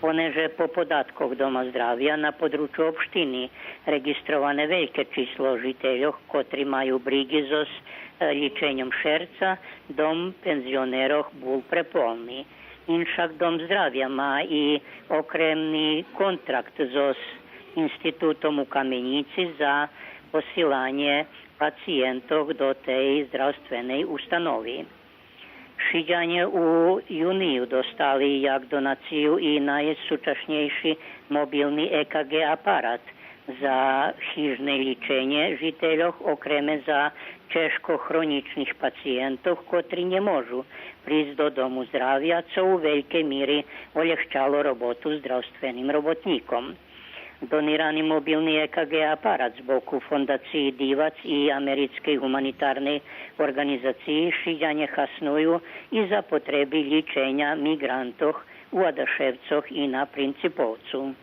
Poneže po podatkoch Doma zdravia na području opštiny registrovane velike číslo žiteľov, kotri majú brigy so ličenjom šerca, dom penzionerov bol prepolný. Inšak Dom zdravia má i okremný kontrakt so institutom u Kamenici za posilanje pacijentov do tej zdravstvenej ustanovi. Šiđanje u juniju dostali jak donaciju i najsúčasnejší mobilni EKG aparat za hižne ličenje žiteľov, okreme za češko-chroničných pacijentov, kotri ne môžu prísť do Domu zdravia, co u veľkej míry olehčalo robotu zdravstveným robotníkom. Donirani mobilni EKG aparat z boku fondaciji Divac i americkej humanitárnej organizaciji šiđanje hasnuju i za potrebi ličenja migrantov u Adaševcoch i na Principovcu.